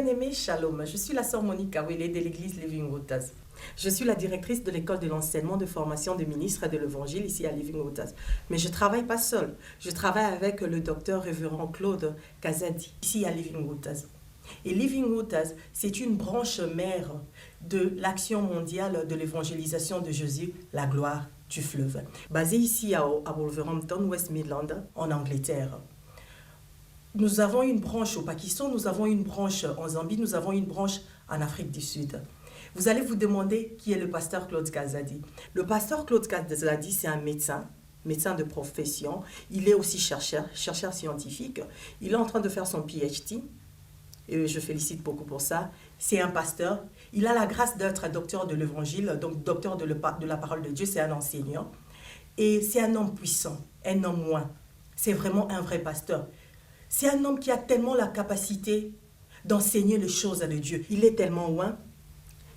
Bien-aimés, shalom. Je suis la sœur Monique Kawele de l'église Living Waters. Je suis la directrice de l'école de l'enseignement de formation de ministres de l'Évangile ici à Living Waters. Mais je ne travaille pas seule. Je travaille avec le docteur révérend Claude Kazadi ici à Living Waters. Et Living Waters, c'est une branche mère de l'action mondiale de l'évangélisation de Jésus, la gloire du fleuve, basée ici à Wolverhampton, West Midlands, en Angleterre. Nous avons une branche au Pakistan, nous avons une branche en Zambie, nous avons une branche en Afrique du Sud. Vous allez vous demander qui est le pasteur Claude Kazadi. Le pasteur Claude Kazadi, c'est un médecin de profession. Il est aussi chercheur scientifique. Il est en train de faire son PhD. Et je félicite beaucoup pour ça. C'est un pasteur. Il a la grâce d'être docteur de l'évangile, donc docteur de la parole de Dieu. C'est un enseignant. Et c'est un homme puissant, un homme loin. C'est vraiment un vrai pasteur. C'est un homme qui a tellement la capacité d'enseigner les choses de Dieu. Il est tellement loin.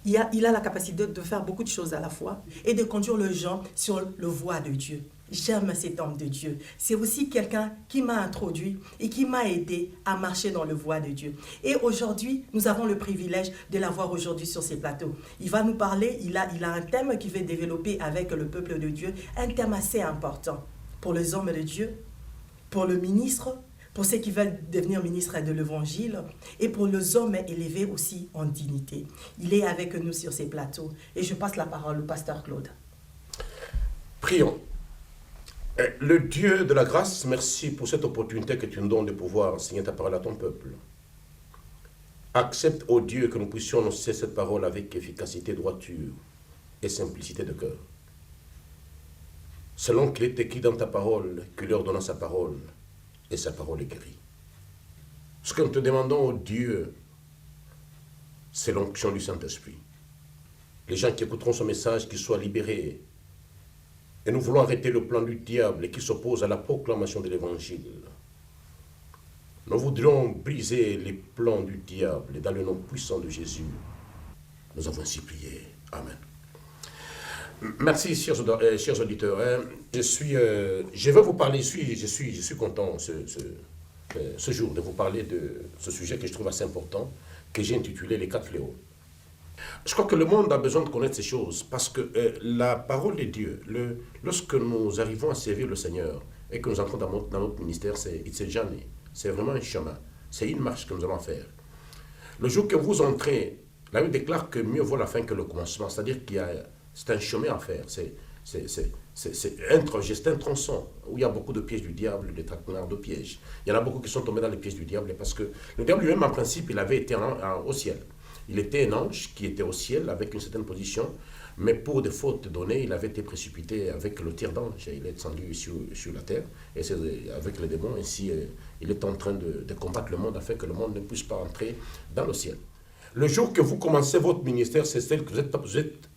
Il a la capacité de faire beaucoup de choses à la fois et de conduire les gens sur le voie de Dieu. J'aime cet homme de Dieu. C'est aussi quelqu'un qui m'a introduit et qui m'a aidé à marcher dans le voie de Dieu. Et aujourd'hui, nous avons le privilège de l'avoir aujourd'hui sur ces plateaux. Il va nous parler, il a un thème qu'il veut développer avec le peuple de Dieu, un thème assez important pour les hommes de Dieu, pour le ministre, pour ceux qui veulent devenir ministres de l'Évangile et pour les hommes élevés aussi en dignité. Il est avec nous sur ces plateaux et je passe la parole au pasteur Claude. Prions. Le Dieu de la grâce, merci pour cette opportunité que tu nous donnes de pouvoir enseigner ta parole à ton peuple. Accepte, ô Dieu, que nous puissions annoncer cette parole avec efficacité, droiture et simplicité de cœur. Selon qu'il est écrit dans ta parole, que leur donna sa parole, et sa parole est guérie. Ce que nous te demandons, ô Dieu, c'est l'onction du Saint-Esprit. Les gens qui écouteront ce message, qu'ils soient libérés. Et nous voulons arrêter le plan du diable qui s'oppose à la proclamation de l'Évangile. Nous voudrions briser les plans du diable et dans le nom puissant de Jésus. Nous avons ainsi prié. Amen. Merci, chers auditeurs. Je vais vous parler, je suis content ce jour de vous parler de ce sujet que je trouve assez important, que j'ai intitulé les 4 fléaux. Je crois que le monde a besoin de connaître ces choses parce que la parole de Dieu, lorsque nous arrivons à servir le Seigneur et que nous entrons dans notre ministère, it's a journey. C'est vraiment un chemin. C'est une marche que nous allons faire. Le jour que vous entrez, la Bible déclare que mieux vaut la fin que le commencement. C'est-à-dire c'est un chemin à faire. C'est un tronçon où il y a beaucoup de pièges du diable, des traquenards de pièges. Il y en a beaucoup qui sont tombés dans les pièges du diable parce que le diable lui-même, en principe, il avait été au ciel. Il était un ange qui était au ciel avec une certaine position, mais pour des fautes données, il avait été précipité avec le tir d'ange. Il est descendu sur la terre, et c'est avec les démons. Ainsi, il est en train de combattre le monde afin que le monde ne puisse pas entrer dans le ciel. Le jour que vous commencez votre ministère, c'est celle que vous êtes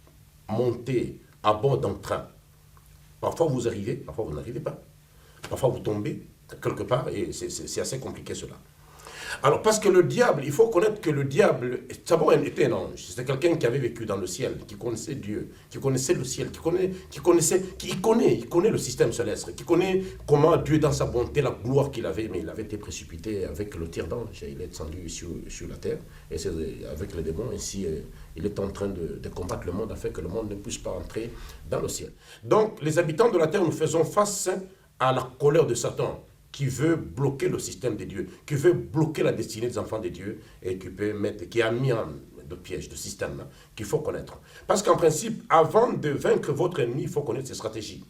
monté à bord d'un train. Parfois vous arrivez, parfois vous n'arrivez pas. Parfois vous tombez quelque part et c'est assez compliqué cela. Alors parce que le diable, il faut connaître que le diable, d'abord était un ange. C'était quelqu'un qui avait vécu dans le ciel, qui connaissait Dieu, qui connaissait le ciel, il connaît le système céleste, qui connaît comment Dieu dans sa bonté, la gloire qu'il avait, mais il avait été précipité avec le tir d'ange. Il est descendu sur la terre et c'est avec les démons, ainsi il est en train de combattre le monde afin que le monde ne puisse pas entrer dans le ciel. Donc les habitants de la terre, nous faisons face à la colère de Satan, qui veut bloquer le système de Dieu, qui veut bloquer la destinée des enfants de Dieu et qui a mis en de pièges, de système qu'il faut connaître. Parce qu'en principe, avant de vaincre votre ennemi, il faut connaître ses stratégies.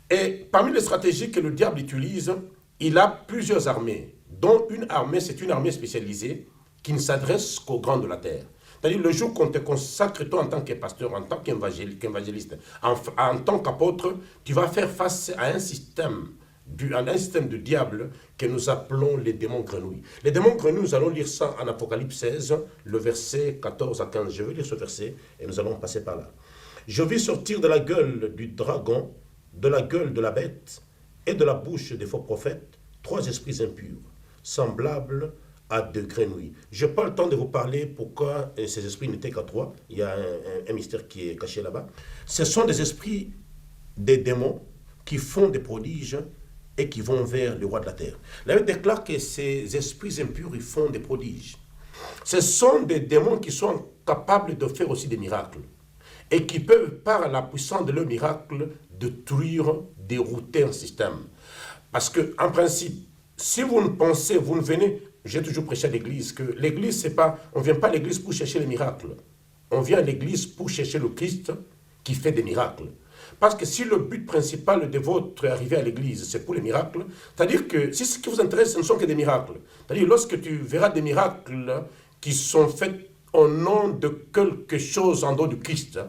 Et parmi les stratégies que le diable utilise, il a plusieurs armées, dont une armée, c'est une armée spécialisée qui ne s'adresse qu'aux grands de la terre. C'est-à-dire le jour qu'on te consacre, toi en tant que pasteur, en tant qu'évangéliste, en tant qu'apôtre, tu vas faire face à un système de diable que nous appelons les démons grenouilles. Les démons grenouilles, nous allons lire ça en Apocalypse 16, le verset 14 à 15. Je vais lire ce verset et nous allons passer par là. Je vis sortir de la gueule du dragon, de la gueule de la bête et de la bouche des faux prophètes 3 esprits impurs, semblables à de grenouilles. Je n'ai pas le temps de vous parler pourquoi ces esprits n'étaient qu'à 3. Il y a un mystère qui est caché là-bas. Ce sont des esprits, des démons qui font des prodiges et qui vont vers le roi de la terre. La Bible déclare que ces esprits impurs, ils font des prodiges. Ce sont des démons qui sont capables de faire aussi des miracles et qui peuvent, par la puissance de leur miracle, détruire, dérouter un système. Parce que, en principe, si vous ne pensez, vous ne venez, j'ai toujours prêché à l'église, que l'église, c'est pas, on ne vient pas à l'église pour chercher les miracles. On vient à l'église pour chercher le Christ qui fait des miracles. Parce que si le but principal de votre arrivée à l'église, c'est pour les miracles, c'est-à-dire que si ce qui vous intéresse, ce ne sont que des miracles. C'est-à-dire, lorsque tu verras des miracles qui sont faits au nom de quelque chose en dehors du Christ,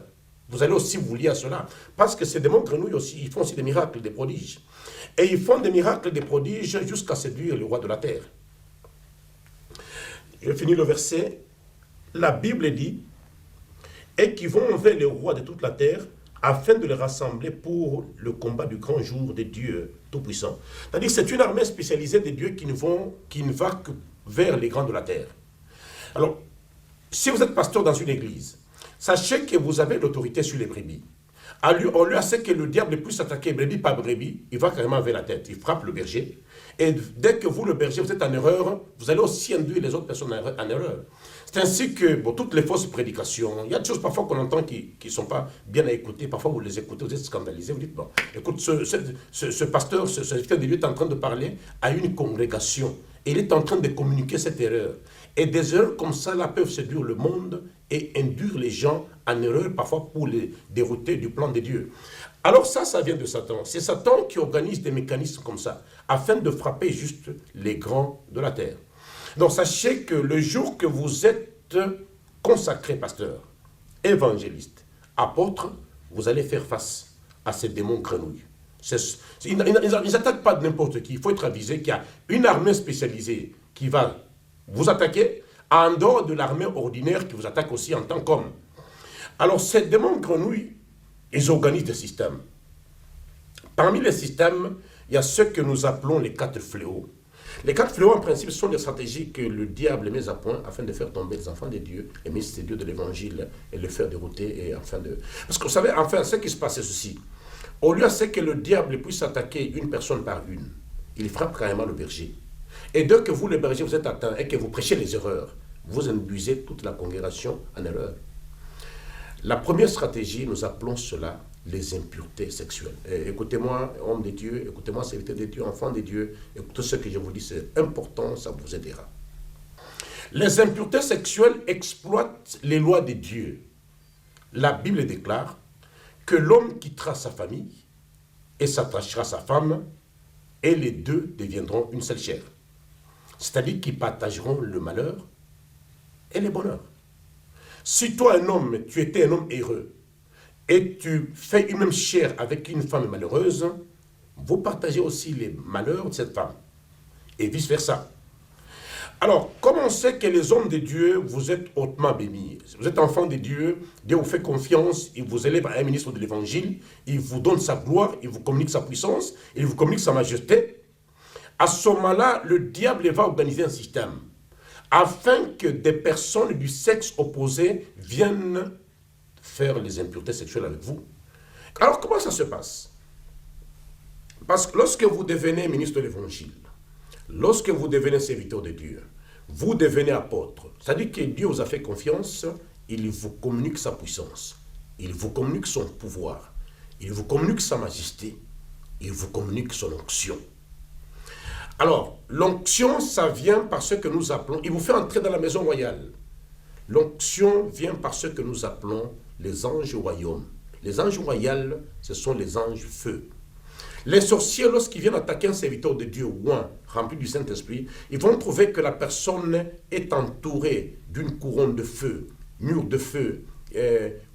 vous allez aussi vous lier à cela. Parce que ces démons grenouilles aussi, ils font aussi des miracles, des prodiges. Et ils font des miracles, des prodiges, jusqu'à séduire le roi de la terre. Je finis le verset. La Bible dit, et qui vont vers le roi de toute la terre, afin de les rassembler pour le combat du grand jour de Dieu Tout-Puissant. C'est-à-dire que c'est une armée spécialisée de Dieu qui ne va que vers les grands de la terre. Alors, si vous êtes pasteur dans une église, sachez que vous avez l'autorité sur les brebis. On lui a sait que le diable puisse attaquer brebis par brebis, il va carrément vers la tête, il frappe le berger. Et dès que vous, le berger, vous êtes en erreur, vous allez aussi induire les autres personnes en erreur. C'est ainsi que toutes les fausses prédications, il y a des choses parfois qu'on entend qui ne sont pas bien à écouter, parfois vous les écoutez, vous êtes scandalisé, vous dites, bon, écoute, ce pasteur, ce serviteur de Dieu est en train de parler à une congrégation, et il est en train de communiquer cette erreur. Et des erreurs comme ça là, peuvent séduire le monde et induire les gens en erreur, parfois pour les dérouter du plan de Dieu. Alors ça vient de Satan. C'est Satan qui organise des mécanismes comme ça, afin de frapper juste les grands de la terre. Donc sachez que le jour que vous êtes consacré, pasteur, évangéliste, apôtre, vous allez faire face à ces démons grenouilles. Ils n'attaquent pas de n'importe qui. Il faut être avisé qu'il y a une armée spécialisée qui va vous attaquer en dehors de l'armée ordinaire qui vous attaque aussi en tant qu'homme. Alors ces démons grenouilles, ils organisent des systèmes. Parmi les systèmes, il y a ceux que nous appelons les 4 fléaux. Les 4 fléaux, en principe, sont des stratégies que le diable met à point afin de faire tomber les enfants de Dieu, les ministres de Dieu de l'évangile, et les faire dérouter. Et afin de... Parce que vous savez, enfin, ce qui se passe, c'est ceci. Au lieu c'est que le diable puisse attaquer une personne par une, il frappe carrément le berger. Et dès que vous, le berger, vous êtes atteint et que vous prêchez les erreurs, vous induisez toute la congrégation en erreur. La première stratégie, nous appelons cela les impuretés sexuelles. Écoutez-moi, homme de Dieu, écoutez-moi, serviteur de Dieu, enfant de Dieu, écoutez ce que je vous dis, c'est important, ça vous aidera. Les impuretés sexuelles exploitent les lois de Dieu. La Bible déclare que l'homme quittera sa famille et s'attachera à sa femme, et les deux deviendront une seule chair. C'est-à-dire qu'ils partageront le malheur et le bonheur. Si toi, un homme, tu étais un homme heureux, et tu fais une même chair avec une femme malheureuse, vous partagez aussi les malheurs de cette femme, et vice-versa. Alors, comme on sait que les hommes de Dieu, vous êtes hautement bénis, vous êtes enfants de Dieu, Dieu vous fait confiance, il vous élève à un ministre de l'Évangile, il vous donne sa gloire, il vous communique sa puissance, il vous communique sa majesté. À ce moment-là, le diable va organiser un système afin que des personnes du sexe opposé viennent faire les impuretés sexuelles avec vous. Alors, comment ça se passe? Parce que lorsque vous devenez ministre de l'Évangile, lorsque vous devenez serviteur de Dieu, vous devenez apôtre. C'est-à-dire que Dieu vous a fait confiance, il vous communique sa puissance, il vous communique son pouvoir, il vous communique sa majesté, il vous communique son onction. Alors, l'onction, ça vient par ce que nous appelons, il vous fait entrer dans la maison royale. L'onction vient par ce que nous appelons les anges royaumes. Les anges royaux, ce sont les anges feu. Les sorciers, lorsqu'ils viennent attaquer un serviteur de Dieu ou un rempli du Saint-Esprit, ils vont trouver que la personne est entourée d'une couronne de feu, mur de feu,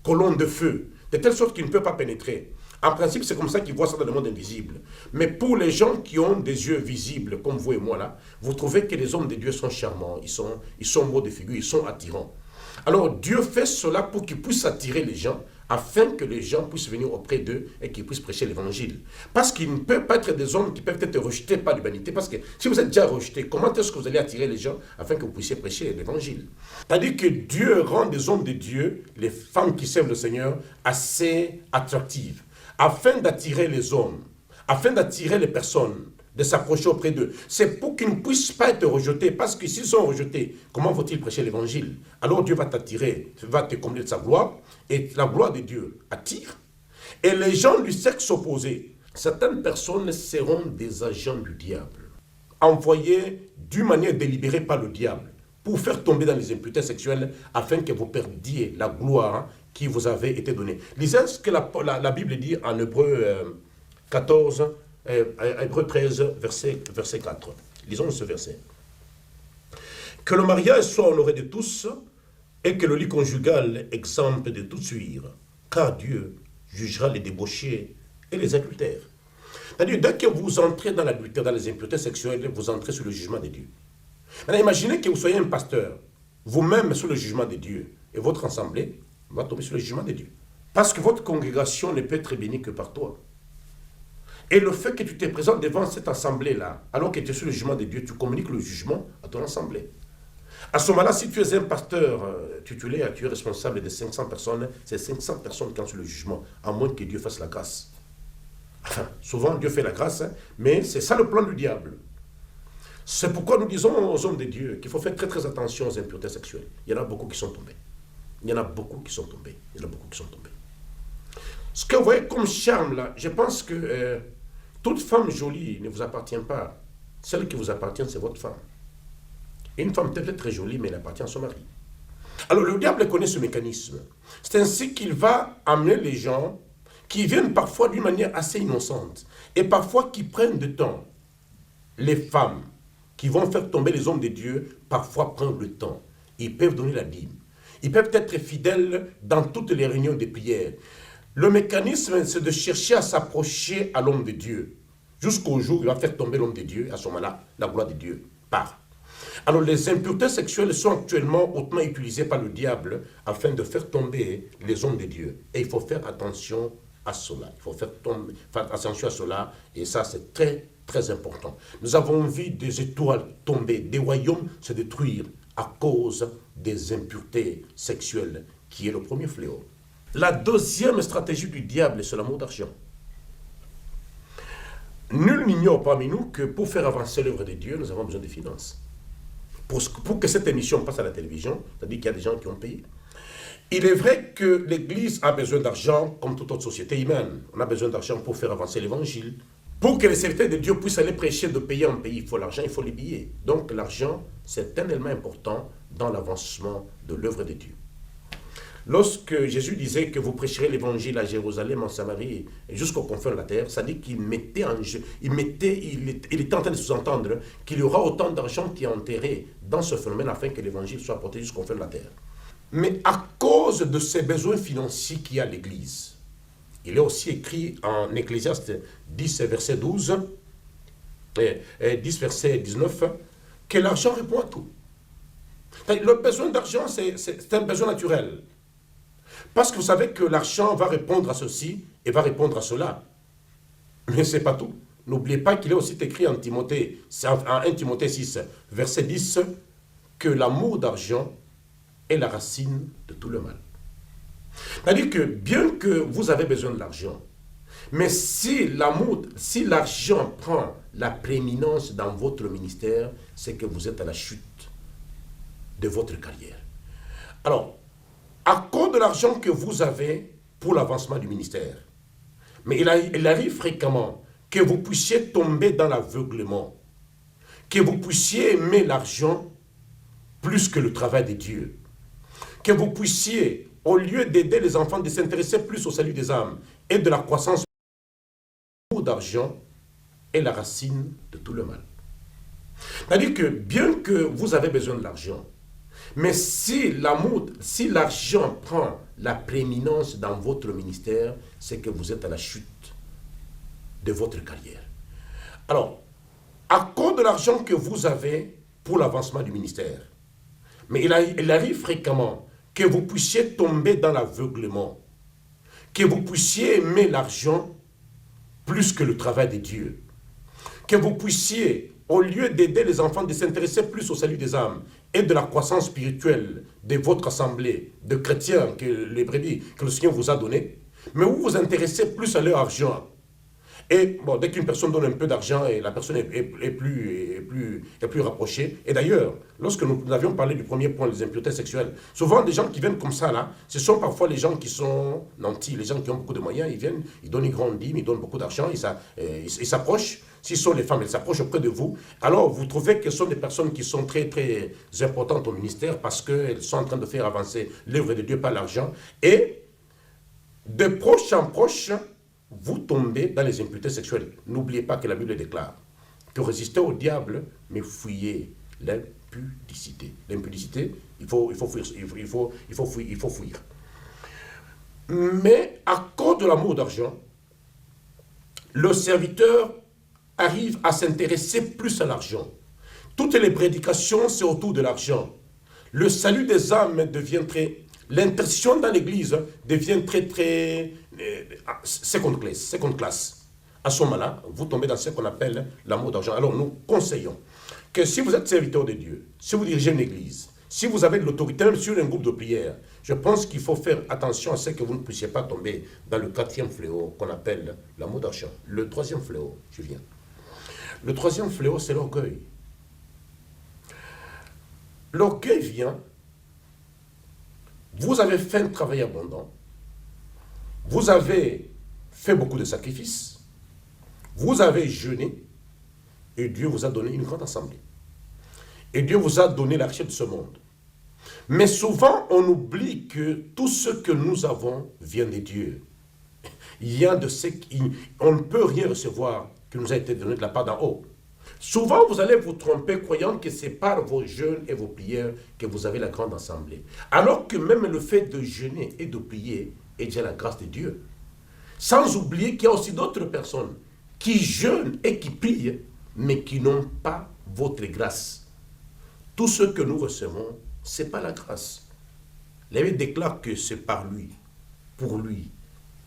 colonne de feu, de telle sorte qu'il ne peut pas pénétrer. En principe, c'est comme ça qu'ils voient ça dans le monde invisible. Mais pour les gens qui ont des yeux visibles, comme vous et moi là, vous trouvez que les hommes de Dieu sont charmants, ils sont beaux de figure, ils sont attirants. Alors Dieu fait cela pour qu'il puisse attirer les gens, afin que les gens puissent venir auprès d'eux et qu'ils puissent prêcher l'évangile. Parce qu'il ne peut pas être des hommes qui peuvent être rejetés par l'humanité. Parce que si vous êtes déjà rejetés, comment est-ce que vous allez attirer les gens afin que vous puissiez prêcher l'évangile? C'est-à-dire que Dieu rend des hommes de Dieu, les femmes qui servent le Seigneur, assez attractives, afin d'attirer les hommes, afin d'attirer les personnes de s'approcher auprès d'eux. C'est pour qu'ils ne puissent pas être rejetés, parce que s'ils sont rejetés, comment vont-ils prêcher l'évangile? Alors Dieu va t'attirer, va te combler de sa gloire, et la gloire de Dieu attire. Et les gens du sexe opposé, certaines personnes seront des agents du diable, envoyés d'une manière délibérée par le diable, pour faire tomber dans les impuretés sexuelles, afin que vous perdiez la gloire qui vous avait été donnée. Lisez ce que la Bible dit en Hébreu 14, Hébreu 13, verset 4. Lisons ce verset. Que le mariage soit honoré de tous, et que le lit conjugal exempt de toute souillure, car Dieu jugera les débauchés et les adultères. C'est-à-dire, dès que vous entrez dans l'adultère, dans les impuretés sexuelles, vous entrez sous le jugement de Dieu. Maintenant, imaginez que vous soyez un pasteur, vous-même sous le jugement de Dieu, et votre assemblée va tomber sous le jugement de Dieu. Parce que votre congrégation ne peut être bénie que par toi. Et le fait que tu te présentes devant cette assemblée-là, alors que tu es sous le jugement de Dieu, tu communiques le jugement à ton assemblée. À ce moment-là, si tu es un pasteur titulaire, tu es responsable de 500 personnes, c'est 500 personnes qui ont sur le jugement, à moins que Dieu fasse la grâce. Enfin, souvent Dieu fait la grâce, mais c'est ça le plan du diable. C'est pourquoi nous disons aux hommes de Dieu qu'il faut faire très très attention aux impuretés sexuelles. Il y en a beaucoup qui sont tombés. Il y en a beaucoup qui sont tombés. Il y en a beaucoup qui sont tombés. Ce que vous voyez comme charme là, je pense que toute femme jolie ne vous appartient pas. Celle qui vous appartient, c'est votre femme. Et une femme peut-être très jolie, mais elle appartient à son mari. Alors le diable connaît ce mécanisme. C'est ainsi qu'il va amener les gens qui viennent parfois d'une manière assez innocente et parfois qui prennent du temps. Les femmes qui vont faire tomber les hommes de Dieu, parfois prennent le temps. Ils peuvent donner la dîme. Ils peuvent être fidèles dans toutes les réunions de prière. Le mécanisme, c'est de chercher à s'approcher à l'homme de Dieu. Jusqu'au jour où il va faire tomber l'homme de Dieu, à ce moment-là, la gloire de Dieu part. Alors les impuretés sexuelles sont actuellement hautement utilisées par le diable afin de faire tomber les hommes de Dieu. Et il faut faire attention à cela. Il faut faire attention à cela. Et ça, c'est très, très important. Nous avons vu des étoiles tomber, des royaumes se détruire à cause des impuretés sexuelles, qui est le premier fléau. La deuxième stratégie du diable, c'est l'amour d'argent. Nul n'ignore parmi nous que pour faire avancer l'œuvre de Dieu, nous avons besoin de finances. Pour que cette émission passe à la télévision, c'est-à-dire qu'il y a des gens qui ont payé. Il est vrai que l'Église a besoin d'argent comme toute autre société humaine. On a besoin d'argent pour faire avancer l'Évangile. Pour que les serviteurs de Dieu puissent aller prêcher de pays en pays, il faut l'argent, il faut les billets. Donc l'argent, c'est un élément important dans l'avancement de l'œuvre de Dieu. Lorsque Jésus disait que vous prêcherez l'évangile à Jérusalem, en Samarie, et jusqu'aux confins de la terre, ça dit qu'il mettait en jeu, il était en train de sous-entendre qu'il y aura autant d'argent qui est enterré dans ce phénomène afin que l'évangile soit apporté jusqu'aux confins de la terre. Mais à cause de ces besoins financiers qu'il y a à l'Église, il est aussi écrit en Ecclésiaste 10, verset 12, et 10, verset 19, que l'argent répond à tout. Le besoin d'argent, c'est un besoin naturel. Parce que vous savez que l'argent va répondre à ceci et va répondre à cela. Mais ce n'est pas tout. N'oubliez pas qu'il est aussi écrit en Timothée, en 1 Timothée 6, verset 10, que l'amour d'argent est la racine de tout le mal. C'est-à-dire que bien que vous avez besoin de l'argent, mais si l'argent prend la prééminence dans votre ministère, c'est que vous êtes à la chute de votre carrière. Alors, à cause de l'argent que vous avez pour l'avancement du ministère, mais il arrive fréquemment que vous puissiez tomber dans l'aveuglement, que vous puissiez aimer l'argent plus que le travail de Dieu, que vous puissiez, au lieu d'aider les enfants, de s'intéresser plus au salut des âmes et de la croissance d'argent est la racine de tout le mal. C'est-à-dire que bien que vous avez besoin de l'argent, mais si l'argent prend la prééminence dans votre ministère, c'est que vous êtes à la chute de votre carrière. Alors, à cause de l'argent que vous avez pour l'avancement du ministère, mais il arrive fréquemment que vous puissiez tomber dans l'aveuglement, que vous puissiez aimer l'argent plus que le travail de Dieu, que vous puissiez, au lieu d'aider les enfants, de s'intéresser plus au salut des âmes et de la croissance spirituelle de votre assemblée de chrétiens que le Seigneur vous a donné, mais vous vous intéressez plus à leur argent. Et bon, dès qu'une personne donne un peu d'argent, et la personne est plus rapprochée. Et d'ailleurs, lorsque nous avions parlé du premier point, les impuretés sexuelles, souvent des gens qui viennent comme ça, là, ce sont parfois les gens qui sont nantis, les gens qui ont beaucoup de moyens, ils viennent, ils donnent une grande dîme, ils donnent beaucoup d'argent, ils s'approchent. Si ce sont les femmes, elles s'approchent auprès de vous. Alors, vous trouvez que ce sont des personnes qui sont très, très importantes au ministère parce qu'elles sont en train de faire avancer l'œuvre de Dieu par l'argent. Et de proche en proche, vous tombez dans les impuretés sexuelles. N'oubliez pas que la Bible déclare que résistez au diable, mais fuyez l'impudicité. L'impudicité, il faut fuir. Mais à cause de l'amour d'argent, le serviteur arrive à s'intéresser plus à l'argent. Toutes les prédications, c'est autour de l'argent. Le salut des âmes devient très... L'intercession dans l'église devient très seconde classe. À ce moment-là, vous tombez dans ce qu'on appelle l'amour d'argent. Alors nous conseillons que si vous êtes serviteur de Dieu, si vous dirigez une église, si vous avez de l'autorité même sur un groupe de prière, je pense qu'il faut faire attention à ce que vous ne puissiez pas tomber dans le 4e fléau qu'on appelle l'amour d'argent. Le 3e fléau, je viens. Le 3e fléau, c'est l'orgueil. L'orgueil vient, vous avez fait un travail abondant, vous avez fait beaucoup de sacrifices, vous avez jeûné, et Dieu vous a donné une grande assemblée. Et Dieu vous a donné la richesse de ce monde. Mais souvent, on oublie que tout ce que nous avons vient de Dieu. Il y a de ce qu'on ne peut rien recevoir qui nous a été donné de la part d'en haut. Souvent, vous allez vous tromper croyant que c'est par vos jeûnes et vos prières que vous avez la grande assemblée. Alors que même le fait de jeûner et de prier est déjà la grâce de Dieu. Sans oublier qu'il y a aussi d'autres personnes qui jeûnent et qui prient, mais qui n'ont pas votre grâce. Tout ce que nous recevons, ce n'est pas la grâce. La Bible déclare que c'est par lui, pour lui,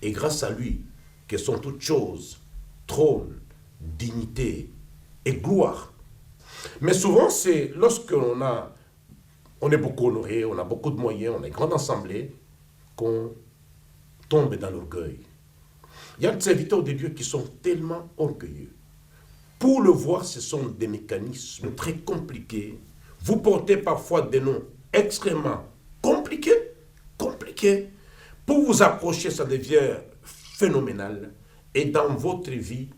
et grâce à lui, que sont toutes choses, trône, dignité et gloire. Mais souvent, c'est lorsque on est beaucoup honoré, on a beaucoup de moyens, on a une grande assemblée, qu'on tombe dans l'orgueil. Il y a des serviteurs de Dieu qui sont tellement orgueilleux. Pour le voir, ce sont des mécanismes très compliqués. Vous portez parfois des noms extrêmement compliqués. Pour vous approcher, ça devient phénoménal. Et dans votre vie,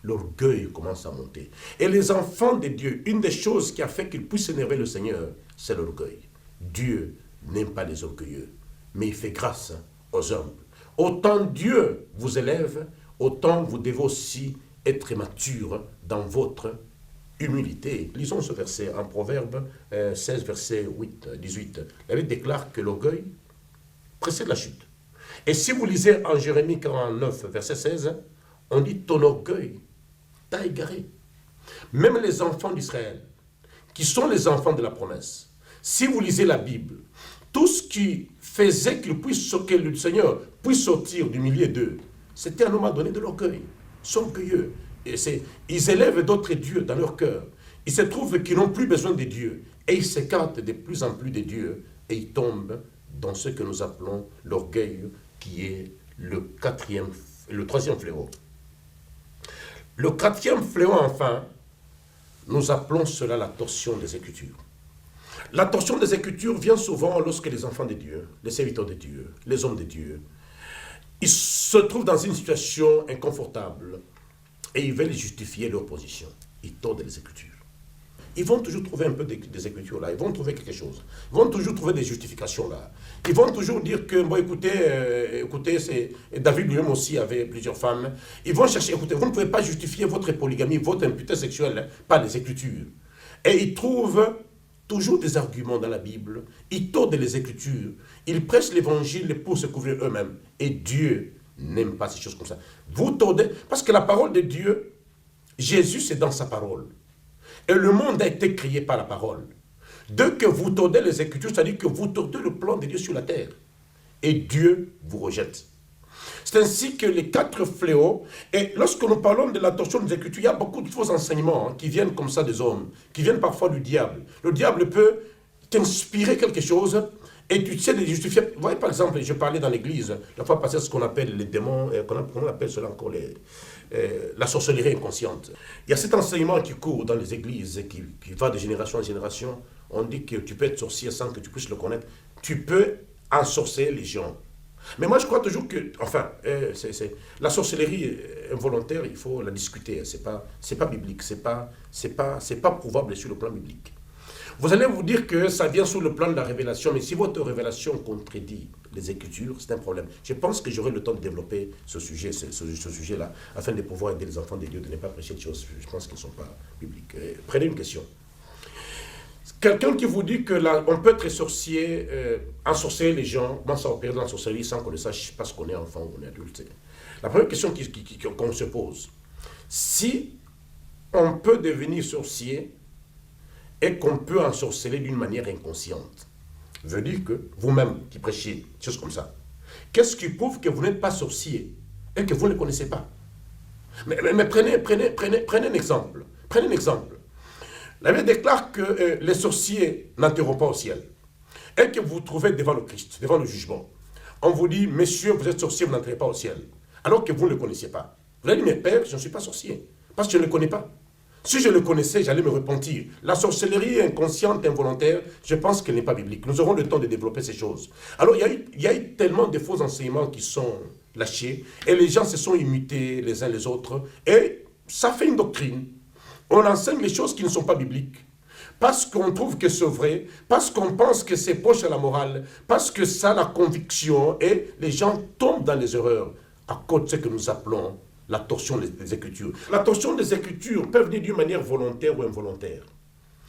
l'orgueil commence à monter. Et les enfants de Dieu, une des choses qui a fait qu'ils puissent énerver le Seigneur, c'est l'orgueil. Dieu n'aime pas les orgueilleux, mais il fait grâce aux humbles. Autant Dieu vous élève, autant vous devez aussi être mature dans votre humilité. Lisons ce verset en Proverbe 16, verset 18. La Bible déclare que l'orgueil précède la chute. Et si vous lisez en Jérémie 49, verset 16, on dit ton orgueil t'a égaré. Même les enfants d'Israël, qui sont les enfants de la promesse, si vous lisez la Bible, tout ce qui faisait que le Seigneur puisse sortir du milieu d'eux, c'était à un moment donné de l'orgueil. Ils sont orgueilleux. Ils élèvent d'autres dieux dans leur cœur. Ils se trouvent qu'ils n'ont plus besoin de Dieu. Et ils s'écartent de plus en plus de Dieu. Et ils tombent dans ce que nous appelons l'orgueil, qui est le 3e fléau. Le 4e fléau, enfin, nous appelons cela la torsion des Écritures. La torsion des Écritures vient souvent lorsque les enfants de Dieu, les serviteurs de Dieu, les hommes de Dieu, ils se trouvent dans une situation inconfortable et ils veulent justifier leur position. Ils tordent les Écritures. Ils vont toujours trouver un peu des Écritures là, ils vont trouver quelque chose. Ils vont toujours trouver des justifications là. Ils vont toujours dire que, bon, écoutez, David lui-même aussi avait plusieurs femmes. Ils vont chercher, écoutez, vous ne pouvez pas justifier votre polygamie, votre impureté sexuelle par les Écritures. Et ils trouvent toujours des arguments dans la Bible. Ils tordent les Écritures. Ils prêchent l'Évangile pour se couvrir eux-mêmes. Et Dieu n'aime pas ces choses comme ça. Vous tordez, parce que la parole de Dieu, Jésus, c'est dans sa parole. Et le monde a été créé par la parole. Dès que vous tordez les Écritures, c'est-à-dire que vous tordez le plan de Dieu sur la terre. Et Dieu vous rejette. C'est ainsi que les 4 fléaux, et lorsque nous parlons de la torsion des Écritures, il y a beaucoup de faux enseignements qui viennent comme ça des hommes, qui viennent parfois du diable. Le diable peut t'inspirer quelque chose, Et tu sais les justifier. Vous voyez, par exemple, je parlais dans l'église, la fois passée, ce qu'on appelle les démons, comment on appelle cela encore, la sorcellerie inconsciente. Il y a cet enseignement qui court dans les églises, qui va de génération en génération. On dit que tu peux être sorcier sans que tu puisses le connaître. Tu peux ensorceler les gens. Mais moi, je crois toujours que, enfin, la sorcellerie involontaire, il faut la discuter. C'est pas biblique, c'est pas prouvable sur le plan biblique. Vous allez vous dire que ça vient sous le plan de la révélation, mais si votre révélation contredit les Écritures, c'est un problème. Je pense que j'aurai le temps de développer ce sujet-là, afin de pouvoir aider les enfants de Dieu de ne pas prêcher des choses, je pense qu'ils ne sont pas bibliques. Prenez une question. Quelqu'un qui vous dit que on peut être sorcier, ensorceler les gens, comment ça opère dans la sorcellerie sans qu'on le sache parce qu'on est enfant ou on est adulte. La première question qu'on se pose, si on peut devenir sorcier et qu'on peut ensorceler d'une manière inconsciente, veut dire que vous-même qui prêchez, des choses comme ça, qu'est-ce qui prouve que vous n'êtes pas sorcier et que vous ne le connaissez pas? Mais prenez un exemple. Prenez un exemple. La Bible déclare que les sorciers n'entreront pas au ciel. Et que vous vous trouvez devant le Christ, devant le jugement. On vous dit, messieurs, vous êtes sorciers, vous n'entrez pas au ciel. Alors que vous ne le connaissiez pas. Vous allez dire, mais père, je ne suis pas sorcier. Parce que je ne le connais pas. Si je le connaissais, j'allais me repentir. La sorcellerie inconsciente, involontaire, je pense qu'elle n'est pas biblique. Nous aurons le temps de développer ces choses. Alors, il y a eu tellement de faux enseignements qui sont lâchés. Et les gens se sont imités les uns les autres. Et ça fait une doctrine. On enseigne les choses qui ne sont pas bibliques. Parce qu'on trouve que c'est vrai, parce qu'on pense que c'est proche à la morale, parce que ça a la conviction, et les gens tombent dans les erreurs à cause de ce que nous appelons la torsion des Écritures. La torsion des Écritures peut venir d'une manière volontaire ou involontaire.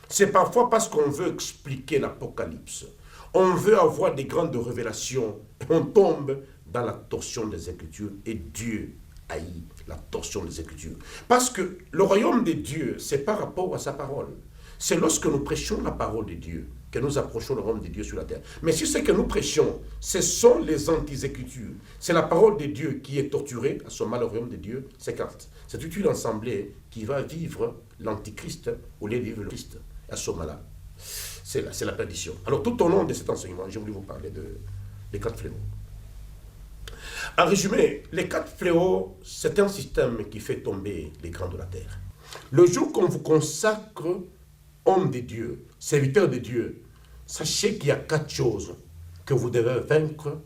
C'est parfois parce qu'on veut expliquer l'Apocalypse. On veut avoir des grandes révélations, et on tombe dans la torsion des Écritures, et Dieu haït la torsion des Écritures. Parce que le royaume de Dieu, c'est par rapport à sa parole. C'est lorsque nous prêchons la parole de Dieu que nous approchons le royaume de Dieu sur la terre. Mais si ce que nous prêchons, ce sont les anti-Écritures, c'est la parole de Dieu qui est torturée, à ce moment le royaume de Dieu s'écarte. C'est toute une assemblée qui va vivre l'antichrist au lieu de vivre le Christ. À ce moment-là, c'est la perdition. Alors tout au long de cet enseignement, j'ai voulu vous parler des 4 fléaux. En résumé, les 4 fléaux, c'est un système qui fait tomber les grands de la terre. Le jour qu'on vous consacre homme de Dieu, serviteur de Dieu, sachez qu'il y a 4 choses que vous devez vaincre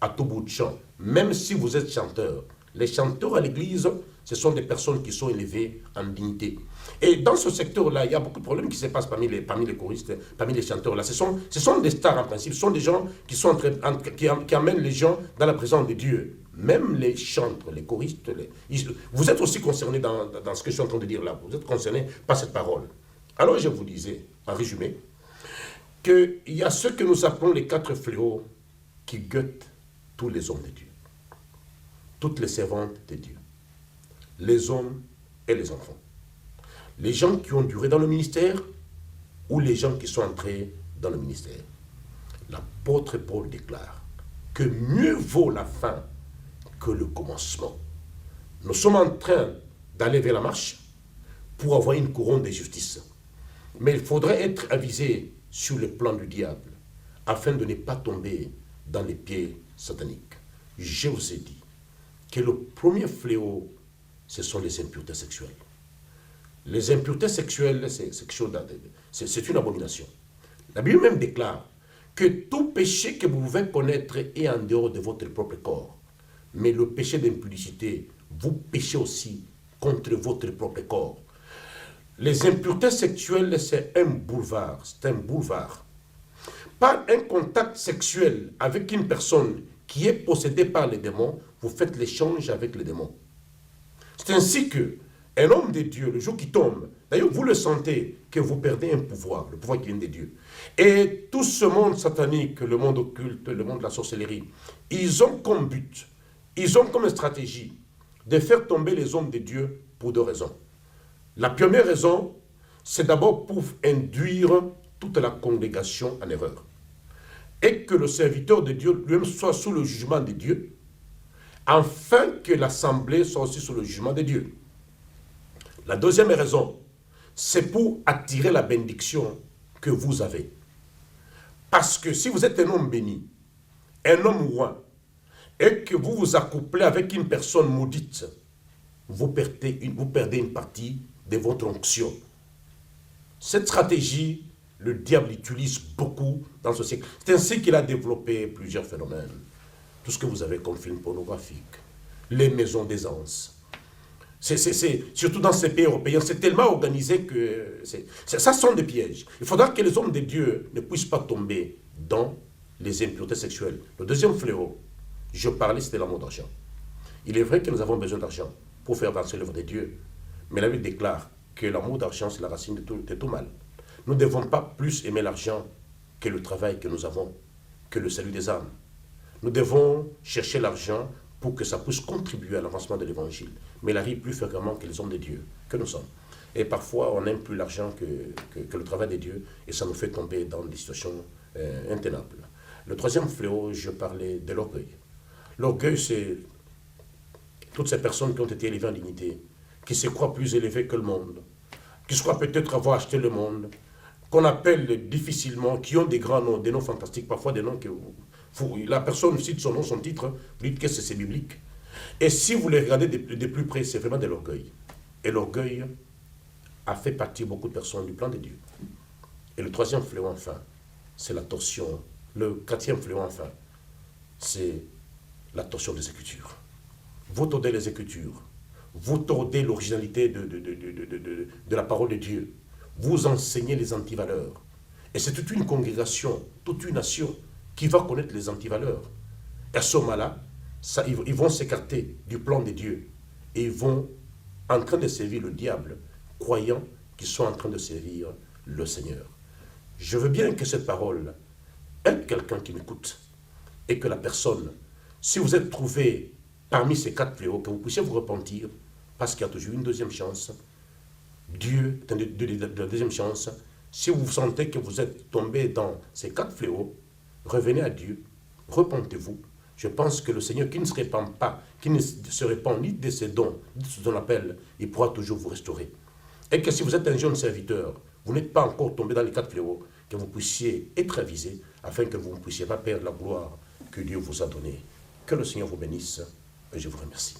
à tout bout de champ, même si vous êtes chanteur. Les chanteurs à l'église, ce sont des personnes qui sont élevées en dignité. Et dans ce secteur-là, il y a beaucoup de problèmes qui se passent parmi les choristes, parmi les chanteurs-là. Ce sont des stars en principe, ce sont des gens qui amènent les gens dans la présence de Dieu. Même les chantres, les choristes, vous êtes aussi concernés dans ce que je suis en train de dire là. Vous êtes concernés par cette parole. Alors je vous disais, en résumé, qu'il y a ce que nous appelons les 4 fléaux qui guettent tous les hommes de Dieu, toutes les servantes de Dieu, les hommes et les enfants. Les gens qui ont duré dans le ministère ou les gens qui sont entrés dans le ministère. L'apôtre Paul déclare que mieux vaut la fin que le commencement. Nous sommes en train d'aller vers la marche pour avoir une couronne de justice. Mais il faudrait être avisé sur le plan du diable afin de ne pas tomber dans les pieds sataniques. Je vous ai dit que le premier fléau, ce sont les impuretés sexuelles. Les impuretés sexuelles, c'est une abomination. La Bible même déclare que tout péché que vous pouvez connaître est en dehors de votre propre corps. Mais le péché d'impudicité, vous péchez aussi contre votre propre corps. Les impuretés sexuelles, c'est un boulevard. C'est un boulevard. Par un contact sexuel avec une personne qui est possédée par les démons, vous faites l'échange avec les démons. C'est ainsi que un homme de Dieu, le jour qui tombe, d'ailleurs vous le sentez que vous perdez un pouvoir, le pouvoir qui vient de Dieu. Et tout ce monde satanique, le monde occulte, le monde de la sorcellerie, ils ont comme but, ils ont comme stratégie de faire tomber les hommes de Dieu pour 2 raisons. La première raison, c'est d'abord pour induire toute la congrégation en erreur. Et que le serviteur de Dieu lui-même soit sous le jugement de Dieu, afin que l'assemblée soit aussi sous le jugement de Dieu. La deuxième raison, c'est pour attirer la bénédiction que vous avez. Parce que si vous êtes un homme béni, un homme roi, et que vous vous accouplez avec une personne maudite, vous perdez une partie de votre onction. Cette stratégie, le diable l'utilise beaucoup dans ce siècle. C'est ainsi qu'il a développé plusieurs phénomènes. Tout ce que vous avez comme film pornographique, les maisons d'aisance. Surtout dans ces pays européens, c'est tellement organisé que ça sont des pièges. Il faudra que les hommes de Dieu ne puissent pas tomber dans les impuretés sexuelles. Le deuxième fléau, je parlais, c'était l'amour d'argent. Il est vrai que nous avons besoin d'argent pour faire avancer l'œuvre de Dieu. Mais la Bible déclare que l'amour d'argent, c'est la racine de tout mal. Nous ne devons pas plus aimer l'argent que le travail que nous avons, que le salut des âmes. Nous devons chercher l'argent pour que ça puisse contribuer à l'avancement de l'évangile. Mais il arrive plus fréquemment que les hommes de Dieu, que nous sommes. Et parfois, on n'aime plus l'argent que le travail de Dieu, et ça nous fait tomber dans des situations intenables. Le troisième fléau, je parlais de l'orgueil. L'orgueil, c'est toutes ces personnes qui ont été élevées en dignité, qui se croient plus élevées que le monde, qui se croient peut-être avoir acheté le monde, qu'on appelle difficilement, qui ont des grands noms, des noms fantastiques, parfois des noms que la personne cite son nom, son titre, vous dites que c'est biblique. Et si vous les regardez de plus près, c'est vraiment de l'orgueil. Et l'orgueil a fait partir beaucoup de personnes du plan de Dieu. Et le troisième fléau, enfin, c'est la torsion. Le quatrième fléau, enfin, c'est la torsion des Écritures. Vous tordez les Écritures. Vous tordez l'originalité de la parole de Dieu. Vous enseignez les antivaleurs. Et c'est toute une congrégation, toute une nation qui va connaître les antivaleurs. Et à ce moment-là, ils vont s'écarter du plan de Dieu. Et ils vont en train de servir le diable, croyant qu'ils sont en train de servir le Seigneur. Je veux bien que cette parole aide quelqu'un qui m'écoute. Et que la personne, si vous êtes trouvé parmi ces 4 fléaux, que vous puissiez vous repentir, parce qu'il y a toujours une deuxième chance. Dieu, la deuxième chance, si vous sentez que vous êtes tombé dans ces 4 fléaux, revenez à Dieu, repentez-vous. Je pense que le Seigneur qui ne se répand pas, qui ne se répand ni de ses dons, ni de son appel, il pourra toujours vous restaurer. Et que si vous êtes un jeune serviteur, vous n'êtes pas encore tombé dans les 4 fléaux, que vous puissiez être avisé, afin que vous ne puissiez pas perdre la gloire que Dieu vous a donnée. Que le Seigneur vous bénisse, et je vous remercie.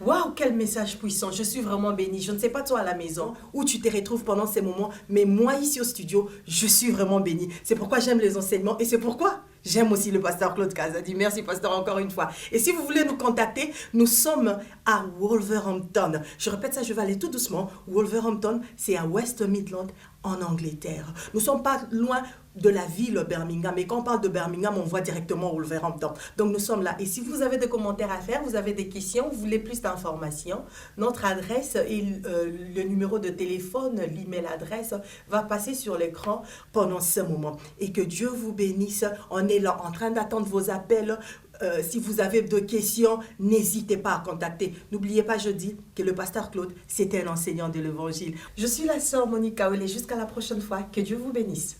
Waouh, quel message puissant. Je suis vraiment bénie. Je ne sais pas toi à la maison où tu te retrouves pendant ces moments, mais moi ici au studio, je suis vraiment bénie. C'est pourquoi j'aime les enseignements et c'est pourquoi j'aime aussi le pasteur Claude Kazadi. Merci pasteur encore une fois. Et si vous voulez nous contacter, nous sommes à Wolverhampton. Je répète ça, je vais aller tout doucement. Wolverhampton, c'est à West Midlands en Angleterre. Nous ne sommes pas loin de la ville Birmingham. Et quand on parle de Birmingham, on voit directement Wolverhampton. Donc nous sommes là. Et si vous avez des commentaires à faire, vous avez des questions, vous voulez plus d'informations, notre adresse et le numéro de téléphone, l'email adresse va passer sur l'écran pendant ce moment. Et que Dieu vous bénisse. On est là en train d'attendre vos appels. Si vous avez des questions, n'hésitez pas à contacter. N'oubliez pas, je dis que le pasteur Claude, c'était un enseignant de l'évangile. Je suis la sœur Monique Kawele. Jusqu'à la prochaine fois. Que Dieu vous bénisse.